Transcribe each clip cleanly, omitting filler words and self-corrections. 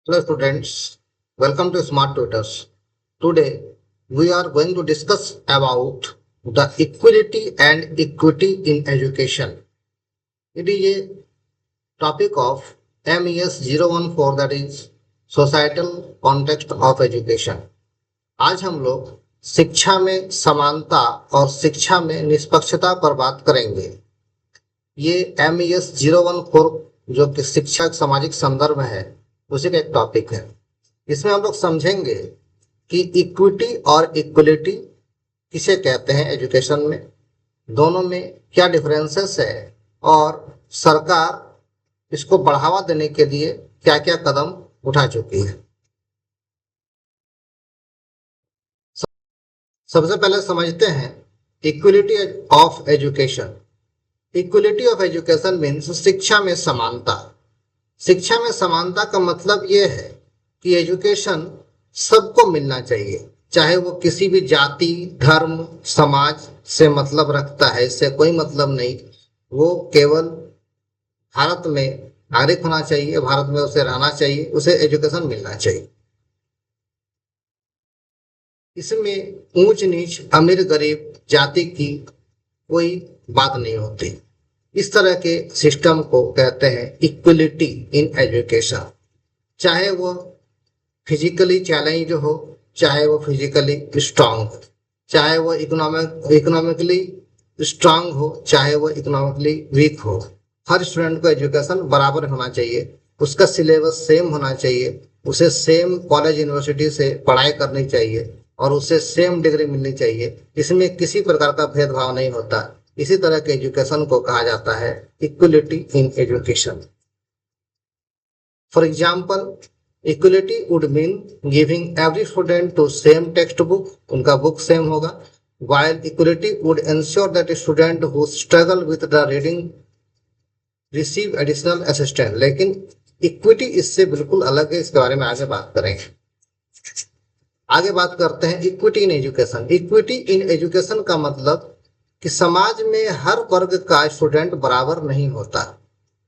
Hello students, welcome to Smart Tutors. Today we are going to discuss about the equality and equity in education. It is a topic of MES 014 that is Societal Context of Education. आज हम लोग शिक्षा में समानता और शिक्षा में निष्पक्षता पर बात करेंगे। ये MES 014 जो कि शिक्षा सामाजिक संदर्भ है उसी का एक टॉपिक है। इसमें हम लोग समझेंगे कि इक्विटी और इक्वलिटी किसे कहते हैं एजुकेशन में, दोनों में क्या डिफरेंसेस है और सरकार इसको बढ़ावा देने के लिए क्या क्या कदम उठा चुकी है। सबसे पहले समझते हैं equality of education. Equality of education means शिक्षा में समानता। शिक्षा में समानता का मतलब यह है कि एजुकेशन सबको मिलना चाहिए, चाहे वो किसी भी जाति, धर्म, समाज से मतलब रखता है, इससे कोई मतलब नहीं। वो केवल भारत में नागरिक होना चाहिए, भारत में उसे रहना चाहिए, उसे एजुकेशन मिलना चाहिए। इसमें ऊंच नीच, अमीर गरीब, जाति की कोई बात नहीं होती। इस तरह के सिस्टम को कहते हैं इक्वलिटी इन एजुकेशन। चाहे वो फिजिकली चैलेंज हो, चाहे वो फिजिकली स्ट्रांग हो, चाहे वो इकोनॉमिकली स्ट्रांग हो, चाहे वो इकोनॉमिकली वीक हो, हर स्टूडेंट को एजुकेशन बराबर होना चाहिए। उसका सिलेबस सेम होना चाहिए, उसे सेम कॉलेज यूनिवर्सिटी से पढ़ाई करनी चाहिए और उसे सेम डिग्री मिलनी चाहिए। इसमें किसी प्रकार का भेदभाव नहीं होता। इसी तरह के एजुकेशन को कहा जाता है equality in education. For example, equality would mean giving every student to same text book book same होगा। while equality would ensure that a student who struggle with the reading receive additional assistance। लेकिन equity इससे बिल्कुल अलग है, इसके बारे में आगे बात करेंगे। आगे बात करते हैं equity in education. Equity in education का मतलब कि समाज में हर वर्ग का स्टूडेंट बराबर नहीं होता,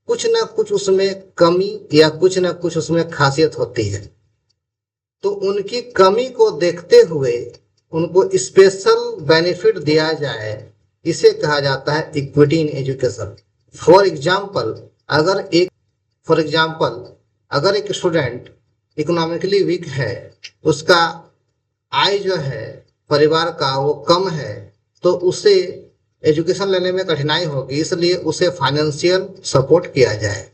कुछ ना कुछ उसमें कमी या कुछ ना कुछ उसमें खासियत होती है। तो उनकी कमी को देखते हुए उनको स्पेशल बेनिफिट दिया जाए, इसे कहा जाता है equity in education. For example, अगर एक स्टूडेंट इकोनॉमिकली वीक है, उसका आय जो है परिवार का वो कम है, तो उसे एजुकेशन लेने में कठिनाई होगी, इसलिए उसे फाइनेंशियल सपोर्ट किया जाए।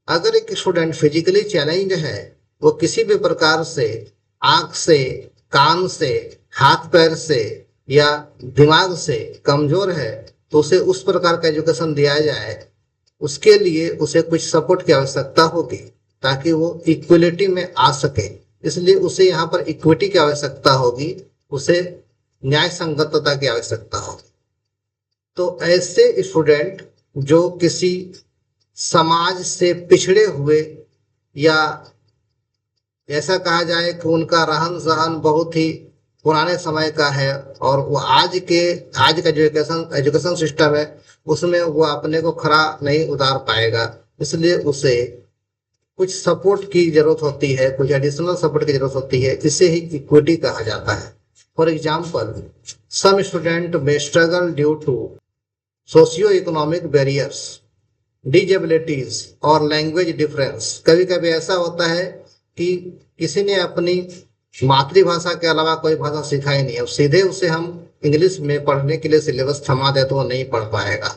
अगर एक स्टूडेंट फिजिकली चैलेंज है, वो किसी भी प्रकार से आंख से, कान से, हाथ पैर से या दिमाग से कमजोर है, तो उसे उस प्रकार का एजुकेशन दिया जाए। उसके लिए उसे कुछ सपोर्ट की आवश्यकता होगी ताकि वो इक्वलिटी में आ सके, इसलिए उसे यहाँ पर इक्विटी की आवश्यकता होगी, उसे न्याय संगतता की आवश्यकता होगी। तो ऐसे स्टूडेंट जो किसी समाज से पिछड़े हुए या ऐसा कहा जाए कि उनका रहन सहन बहुत ही पुराने समय का है और वो आज का जो एजुकेशन सिस्टम है उसमें वो अपने को खरा नहीं उतार पाएगा, इसलिए उसे कुछ सपोर्ट की जरूरत होती है, कुछ एडिशनल सपोर्ट की जरूरत होती है। इसे ही इक्विटी कहा जाता है। फॉर एग्जाम्पल, सम स्टूडेंट में struggle due to socio economic barriers, disabilities और लैंग्वेज डिफरेंस। कभी कभी ऐसा होता है कि किसी ने अपनी मातृभाषा के अलावा कोई भाषा सिखाई नहीं है, अब सीधे उसे हम इंग्लिश में पढ़ने के लिए सिलेबस थमा दे तो वो नहीं पढ़ पाएगा।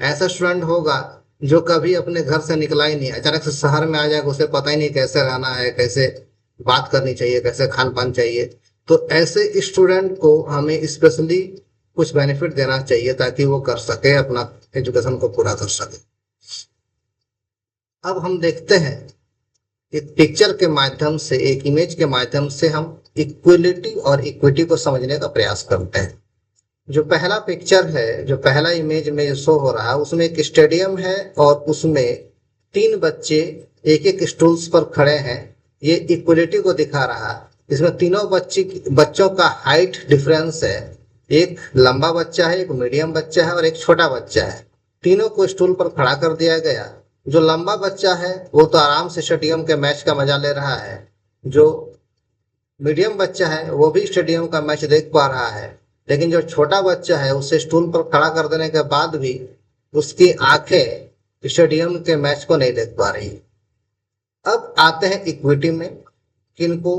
ऐसा स्टूडेंट होगा जो कभी अपने घर से निकला ही नहीं, अचानक से शहर में आ जाएगा, उसे पता ही नहीं कैसे रहना है, कैसे बात करनी चाहिए, कैसे खान पान चाहिए। तो ऐसे स्टूडेंट को हमें स्पेशली कुछ बेनिफिट देना चाहिए ताकि वो कर सके, अपना एजुकेशन को पूरा कर सके। अब हम देखते हैं एक पिक्चर के माध्यम से, एक इमेज के माध्यम से हम इक्वलिटी और इक्विटी को समझने का प्रयास करते हैं। जो पहला पिक्चर है, जो पहला इमेज में शो हो रहा है, उसमें एक स्टेडियम है और उसमें 3 बच्चे एक एक स्टूल्स पर खड़े हैं। ये इक्वलिटी को दिखा रहा है। इसमें तीनों बच्चों का हाइट डिफरेंस है, एक लंबा बच्चा है, एक मीडियम बच्चा है और एक छोटा बच्चा है। तीनों को स्टूल पर खड़ा कर दिया गया जो लंबा बच्चा है वो तो आराम से स्टेडियम के मैच का मजा ले रहा है, जो मीडियम बच्चा है वो भी स्टेडियम का मैच देख पा रहा है, लेकिन जो छोटा बच्चा है उसे स्टूल पर खड़ा कर देने के बाद भी उसकी आंखें स्टेडियम के मैच को नहीं देख पा रही। अब आते हैं इक्विटी में कि इनको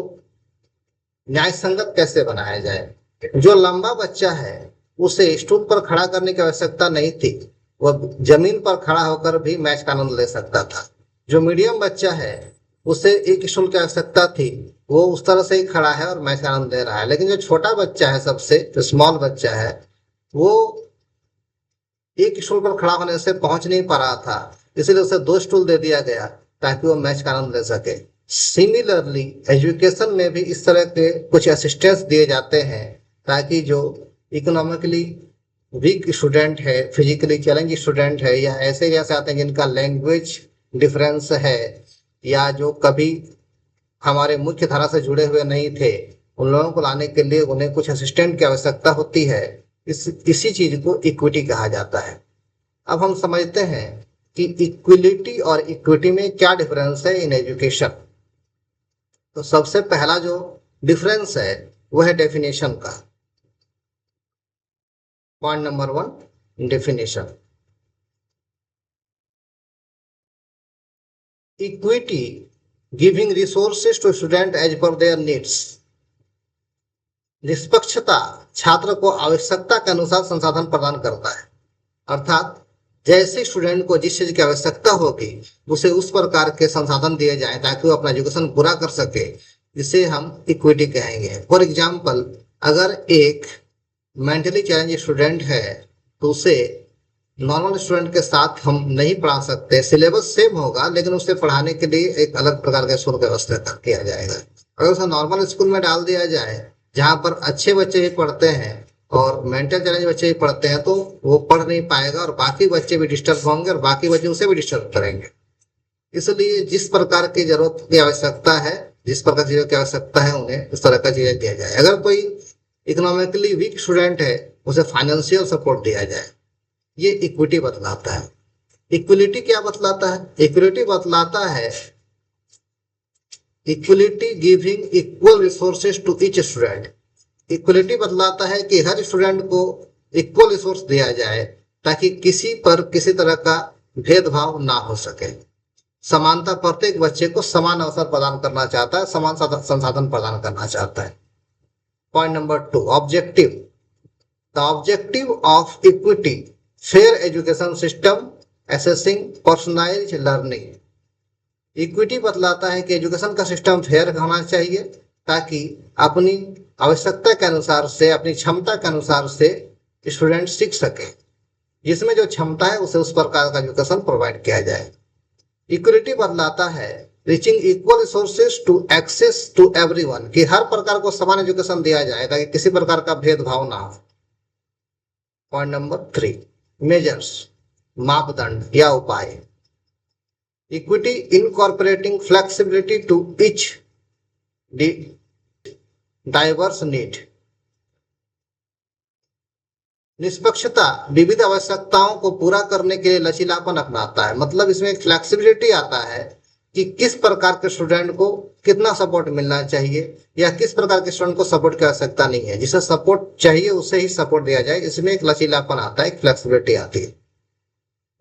न्याय संगत कैसे बनाया जाए। जो लंबा बच्चा है उसे स्टूल पर खड़ा करने की आवश्यकता नहीं थी, वह जमीन पर खड़ा होकर भी मैच का आनंद ले सकता था। जो मीडियम बच्चा है उसे एक स्टूल की आवश्यकता थी, वो उस तरह से ही खड़ा है और मैच का आनंद ले रहा है। लेकिन जो छोटा बच्चा है, सबसे जो स्मॉल बच्चा है, वो एक स्टूल पर खड़ा होने से पहुंच नहीं पा रहा था, इसलिए उसे 2 स्टूल दे दिया गया ताकि वो मैच का आनंद ले सके। सिमिलरली एजुकेशन में भी इस तरह के कुछ असिस्टेंस दिए जाते हैं ताकि जो इकोनॉमिकली वीक स्टूडेंट है, फिजिकली चैलेंज स्टूडेंट है, या ऐसे एरिया से आते हैं जिनका लैंग्वेज डिफरेंस है, या जो कभी हमारे मुख्य धारा से जुड़े हुए नहीं थे, उन लोगों को लाने के लिए उन्हें कुछ असिस्टेंट की आवश्यकता होती है। इसी चीज को इक्विटी कहा जाता है। अब हम समझते हैं कि इक्विलिटी और इक्विटी में क्या डिफरेंस है इन एजुकेशन। तो सबसे पहला जो डिफरेंस है वो है डेफिनेशन का। Point number 1, definition. Equity giving resources to student as per their needs. निष्पक्षता छात्र को आवश्यकता के अनुसार संसाधन प्रदान करता है, अर्थात जैसे स्टूडेंट को जिस चीज की आवश्यकता होगी उसे उस प्रकार के संसाधन दिए जाएं ताकि वो अपना एजुकेशन पूरा कर सके, जिसे हम इक्विटी कहेंगे। फॉर एग्जाम्पल, अगर एक मेंटली चैलेंज स्टूडेंट है तो उसे नॉर्मल स्टूडेंट के साथ हम नहीं पढ़ा सकते। सिलेबस सेम होगा लेकिन उसे पढ़ाने के लिए एक अलग प्रकार का शुल्क व्यवस्था किया जाएगा। अगर उसे नॉर्मल स्कूल में डाल दिया जाए जहाँ पर अच्छे बच्चे भी पढ़ते हैं और मेंटल चैलेंज बच्चे भी पढ़ते हैं, तो वो पढ़ नहीं पाएगा और बाकी बच्चे भी डिस्टर्ब होंगे और बाकी बच्चे उसे भी डिस्टर्ब करेंगे। इसलिए जिस प्रकार की जरूरत की आवश्यकता है, जिस प्रकार चीजों की आवश्यकता है, उन्हें उस तरह का चीजें दिया जाए। अगर कोई इकोनॉमिकली वीक स्टूडेंट है उसे फाइनेंशियल सपोर्ट दिया जाए। ये इक्विटी बतलाता है। इक्विलिटी क्या बतलाता है? इक्विलिटी बतलाता है equality giving equal resources to each student. Equality बतलाता है कि हर स्टूडेंट को इक्वल रिसोर्स दिया जाए ताकि किसी पर किसी तरह का भेदभाव ना हो सके। समानता प्रत्येक बच्चे को समान अवसर प्रदान करना चाहता है, समान संसाधन प्रदान करना चाहता है। Point number 2, objective. The objective of equity fair education system assessing personalised learning. Equity बतलाता है कि एजुकेशन का सिस्टम फेयर होना चाहिए ताकि अपनी आवश्यकता के अनुसार से, अपनी क्षमता के अनुसार से स्टूडेंट सीख सके। जिसमें जो क्षमता है उसे उस प्रकार का एजुकेशन प्रोवाइड किया जाए। इक्विलिटी बतलाता है reaching equal resources to access to everyone, कि हर प्रकार को समान एजुकेशन दिया जाए ताकि किसी प्रकार का भेदभाव ना हो। पॉइंट नंबर 3, मेजर्स, मापदंड या उपाय। Equity incorporating flexibility to each diverse need. निष्पक्षता विविध आवश्यकताओं को पूरा करने के लिए लचीलापन अपनाता है। मतलब इसमें एक फ्लेक्सिबिलिटी आता है कि किस प्रकार के स्टूडेंट को कितना सपोर्ट मिलना चाहिए या किस प्रकार के स्टूडेंट को सपोर्ट की आवश्यकता नहीं है। जिसे सपोर्ट चाहिए उसे ही सपोर्ट दिया जाए। इसमें एक लचीलापन आता है, एक फ्लेक्सिबिलिटी आती है।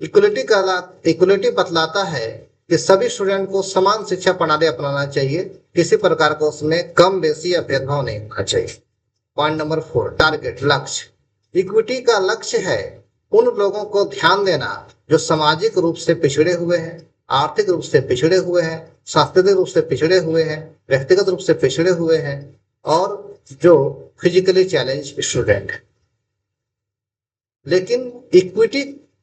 इक्वलिटी बतलाता है कि सभी स्टूडेंट को समान शिक्षा प्रणाली अपनाना चाहिए, किसी प्रकार का उसमें कम बेसी या भेदभाव नहीं होना चाहिए। पॉइंट नंबर 4, टारगेट, लक्ष्य। इक्विटी का लक्ष्य है उन लोगों को ध्यान देना जो सामाजिक रूप से पिछड़े हुए हैं, आर्थिक रूप से पिछड़े हुए हैं, सांस्कृतिक रूप से पिछड़े हुए हैं, व्यक्तिगत रूप से पिछड़े हुए हैं और जो फिजिकली चैलेंज स्टूडेंट है। लेकिन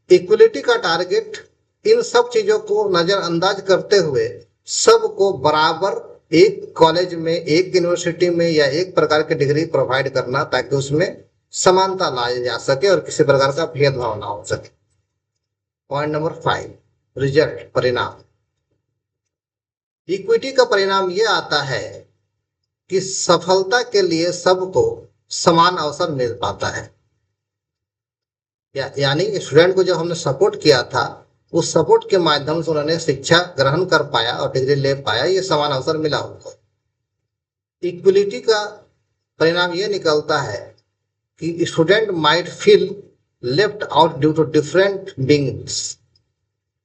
इक्विलिटी का टारगेट इन सब चीजों को नजरअंदाज करते हुए सबको बराबर एक कॉलेज में, एक यूनिवर्सिटी में या एक प्रकार की डिग्री प्रोवाइड करना ताकि उसमें समानता लाई जा सके और किसी प्रकार का भेदभाव ना हो सके। पॉइंट नंबर 5, रिजल्ट, परिणाम। इक्विटी का परिणाम यह आता है कि सफलता के लिए सबको समान अवसर मिल पाता है। यानी स्टूडेंट को जब हमने सपोर्ट किया था उस सपोर्ट के माध्यम से उन्होंने शिक्षा ग्रहण कर पाया और डिग्री ले पाया, ये समान अवसर मिला उनको। इक्वलिटी का परिणाम ये निकलता है कि student might feel left out due to different beings.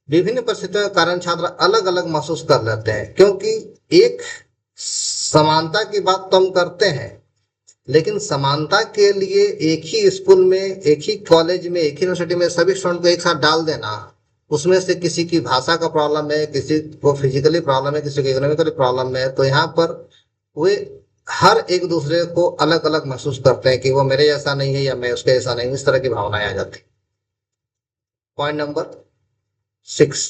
विभिन्न परिस्थितियों के कारण छात्र अलग अलग महसूस कर लेते हैं, क्योंकि एक समानता की बात तो हम करते हैं, लेकिन समानता के लिए एक ही स्कूल में, एक ही कॉलेज में, एक ही यूनिवर्सिटी में सभी स्टूडेंट को एक साथ डाल देना, उसमें से किसी की भाषा का प्रॉब्लम है, किसी को फिजिकली प्रॉब्लम है, किसी को इकोनॉमिकली प्रॉब्लम है, तो यहाँ पर वे हर एक दूसरे को अलग अलग महसूस करते हैं कि वो मेरे जैसा नहीं है या मैं उसके जैसा नहीं हूं, इस तरह की भावनाएं आ जाती। Point number 6,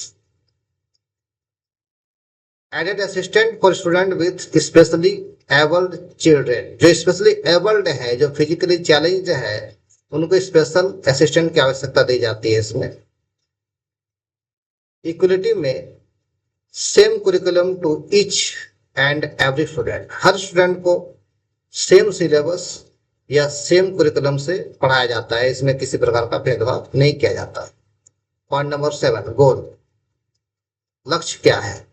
added assistant for student with specially abled children. जो स्पेशली एबल्ड है, जो फिजिकली चैलेंज्ड है, उनको स्पेशल असिस्टेंट की आवश्यकता दी जाती है इसमें। इक्वलिटी में same curriculum to each and every student. हर स्टूडेंट को सेम सिलेबस या सेम कुरिकुलम से पढ़ाया जाता है, इसमें किसी प्रकार का भेदभाव नहीं किया जाता। Point number 7, goal. लक्ष्य क्या है?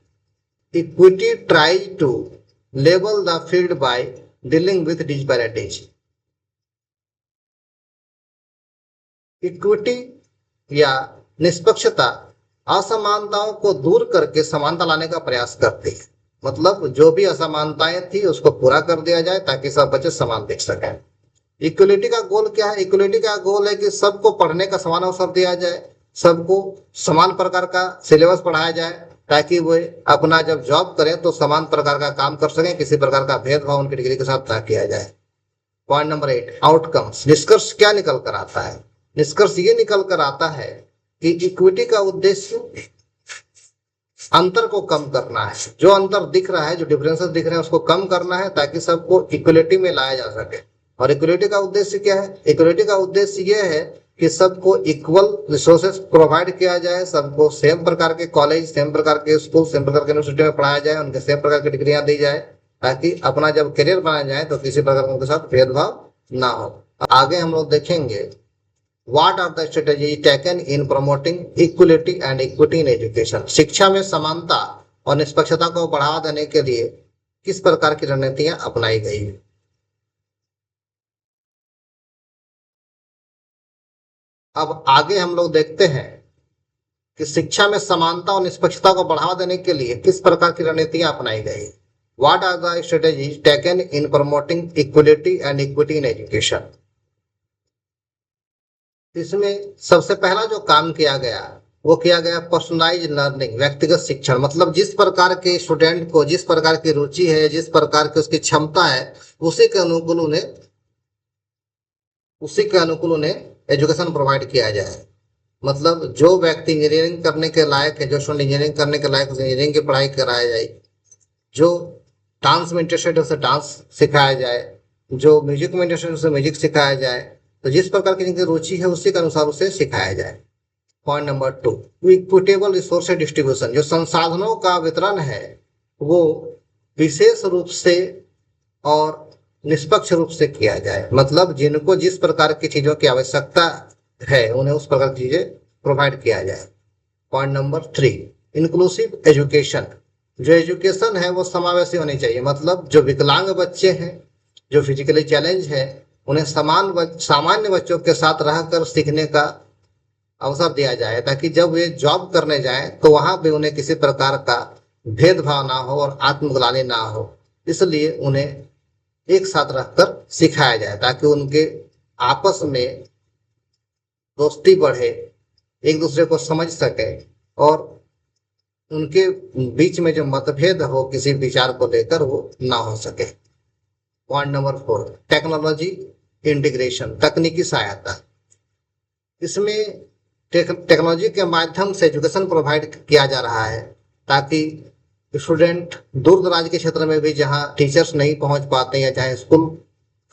Equity tries to level the field by dealing with disparities. Equity या निष्पक्षता असमानताओं को दूर करके समानता लाने का प्रयास करती है। मतलब जो भी असमानताएं थी उसको पूरा कर दिया जाए ताकि सब बच्चे समान देख सकें। इक्वलिटी का गोल क्या है? इक्वलिटी का गोल है कि सबको पढ़ने का समान अवसर दिया जाए, सबको समान प्रकार का सिलेबस पढ़ाया जाए, ताकि वे अपना जब जॉब करें तो समान प्रकार का काम कर सकें, किसी प्रकार का भेदभाव उनकी डिग्री के साथ ना किया जाए। Point number 8, outcomes. निष्कर्ष क्या निकल कर आता है? निष्कर्ष ये निकल कर आता है कि इक्विटी का उद्देश्य अंतर को कम करना है। जो अंतर दिख रहा है, जो डिफरेंसेस दिख रहे हैं, उसको कम करना है ताकि सबको इक्वलिटी में लाया जा सके। और इक्वलिटी का उद्देश्य क्या है? इक्वलिटी का उद्देश्य यह है कि सबको इक्वल रिसोर्सेस प्रोवाइड किया जाए, सबको सेम प्रकार के कॉलेज, सेम प्रकार के स्कूल, सेम प्रकार के यूनिवर्सिटी में पढ़ाया जाए, उनके सेम प्रकार की डिग्रियां दी जाए, ताकि अपना जब करियर बनाया जाए तो किसी प्रकार उनके साथ भेदभाव ना हो। आगे हम लोग देखेंगे What are the strategies taken in promoting equality and equity in education? शिक्षा में समानता और निष्पक्षता को बढ़ावा देने के लिए किस प्रकार की रणनीतियां अपनाई गई है? अब आगे हम लोग देखते हैं कि शिक्षा में समानता और निष्पक्षता को बढ़ावा देने के लिए किस प्रकार की रणनीतियां अपनाई गई। What are the strategies taken in promoting equality and equity in education? इसमें सबसे पहला जो काम किया गया वो किया गया पर्सनलाइज लर्निंग, व्यक्तिगत शिक्षण। मतलब जिस प्रकार के स्टूडेंट को जिस प्रकार की रुचि है, जिस प्रकार की उसकी क्षमता है, उसी के अनुकूल उन्हें एजुकेशन प्रोवाइड किया जाए। मतलब जो व्यक्ति इंजीनियरिंग करने के लायक है, जो स्टूडेंट इंजीनियरिंग करने के लायक, उसे इंजीनियरिंग की पढ़ाई कराया जाए। जो डांस में इंटरेस्टेड है उसे डांस सिखाया जाए, जो म्यूजिक में इंटरेस्टेड है उसे म्यूजिक सिखाया जाए। तो जिस प्रकार की जिनकी रुचि है उसी के अनुसार उसे सिखाया जाए। Point number 2, equitable resource distribution. जो संसाधनों का वितरण है वो विशेष रूप से और निष्पक्ष रूप से किया जाए। मतलब जिनको जिस प्रकार की चीजों की आवश्यकता है उन्हें उस प्रकार की चीजें प्रोवाइड किया जाए। Point number 3, inclusive education. जो एजुकेशन है वो समावेशी होनी चाहिए। मतलब जो विकलांग बच्चे हैं, जो फिजिकली चैलेंज है, उन्हें सामान्य बच्चों के साथ रहकर सीखने का अवसर दिया जाए, ताकि जब वे जॉब करने जाएं तो वहां भी उन्हें किसी प्रकार का भेदभाव ना हो और आत्मग्लानि ना हो। इसलिए उन्हें एक साथ रहकर सिखाया जाए ताकि उनके आपस में दोस्ती बढ़े, एक दूसरे को समझ सके और उनके बीच में जो मतभेद हो किसी विचार को लेकर वो ना हो सके। पॉइंट नंबर 4, टेक्नोलॉजी इंटीग्रेशन, तकनीकी सहायता। इसमें टेक्नोलॉजी के माध्यम से एजुकेशन प्रोवाइड किया जा रहा है ताकि स्टूडेंट दूर दराज के क्षेत्र में भी जहां टीचर्स नहीं पहुंच पाते या जहां स्कूल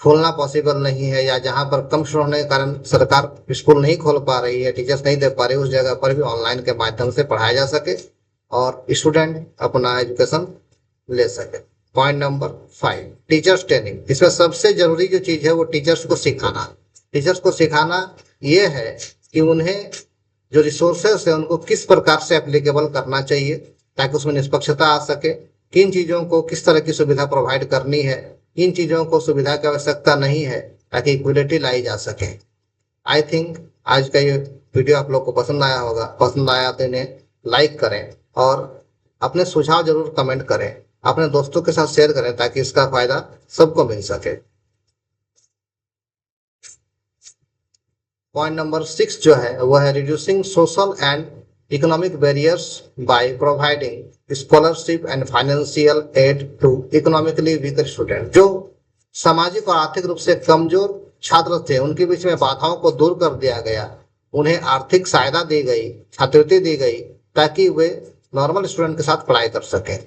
खोलना पॉसिबल नहीं है या जहां पर कम स्टूडेंट होने के कारण सरकार स्कूल नहीं खोल पा रही है, टीचर्स नहीं दे पा रही, उस जगह पर भी ऑनलाइन के माध्यम से पढ़ाया जा सके और स्टूडेंट अपना एजुकेशन ले सके। Point number 5, teachers training. इसमें सबसे जरूरी जो चीज है वो टीचर्स को सिखाना। टीचर्स को सिखाना ये है कि उन्हें जो रिसोर्सेस है उनको किस प्रकार से एप्लीकेबल करना चाहिए ताकि उसमें निष्पक्षता आ सके, किन चीजों को किस तरह की सुविधा प्रोवाइड करनी है, किन चीजों को सुविधा की आवश्यकता नहीं है, ताकि इक्विलिटी लाई जा सके। आई थिंक आज का ये वीडियो आप लोग को पसंद आया होगा। पसंद आया तो इन्हें लाइक करें और अपने सुझाव जरूर कमेंट करें, अपने दोस्तों के साथ शेयर करें ताकि इसका फायदा सबको मिल सके। पॉइंट नंबर 6 जो है वह है reducing social and economic barriers by providing scholarship and financial aid to economically weaker student. जो सामाजिक और आर्थिक रूप से कमजोर छात्र थे उनके बीच में बाधाओं को दूर कर दिया गया, उन्हें आर्थिक सहायता दी गई, छात्रवृत्ति दी गई ताकि वे नॉर्मल स्टूडेंट के साथ पढ़ाई कर सकें।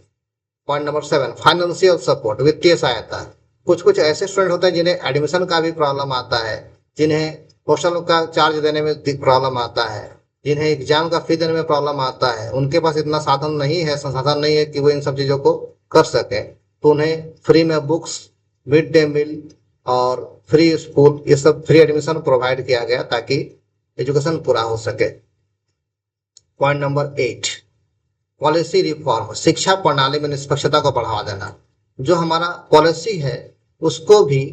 पॉइंट नंबर 7 फाइनेंशियल सपोर्ट, वित्तीय सहायता। कुछ ऐसे स्टूडेंट होते हैं जिन्हें एडमिशन का भी प्रॉब्लम आता है, जिन्हें हॉस्टल का चार्ज देने में प्रॉब्लम आता है, जिन्हें एग्जाम का फी देने में प्रॉब्लम आता है, उनके पास इतना साधन नहीं है, संसाधन नहीं है कि वो इन सब चीजों को कर सके, तो उन्हें फ्री में बुक्स, मिड डे मील और फ्री स्कूल, ये सब फ्री एडमिशन प्रोवाइड किया गया ताकि एजुकेशन पूरा हो सके। पॉइंट नंबर 8 पॉलिसी रिफॉर्म, शिक्षा प्रणाली में निष्पक्षता को बढ़ावा देना। जो हमारा पॉलिसी है उसको भी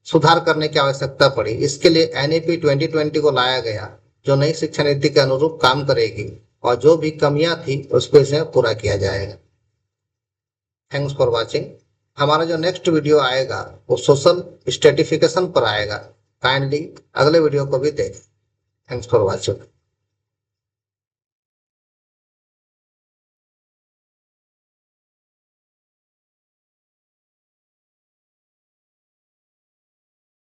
सुधार करने की आवश्यकता पड़ी, इसके लिए एनईपी 2020 को लाया गया जो नई शिक्षा नीति के अनुरूप काम करेगी और जो भी कमियां थी उसको इसमें पूरा किया जाएगा। Thanks for watching. हमारा जो नेक्स्ट वीडियो आएगा वो सोशल स्ट्रेटिफिकेशन पर आएगा। काइंडली अगले वीडियो को भी देखें। Thanks for watching.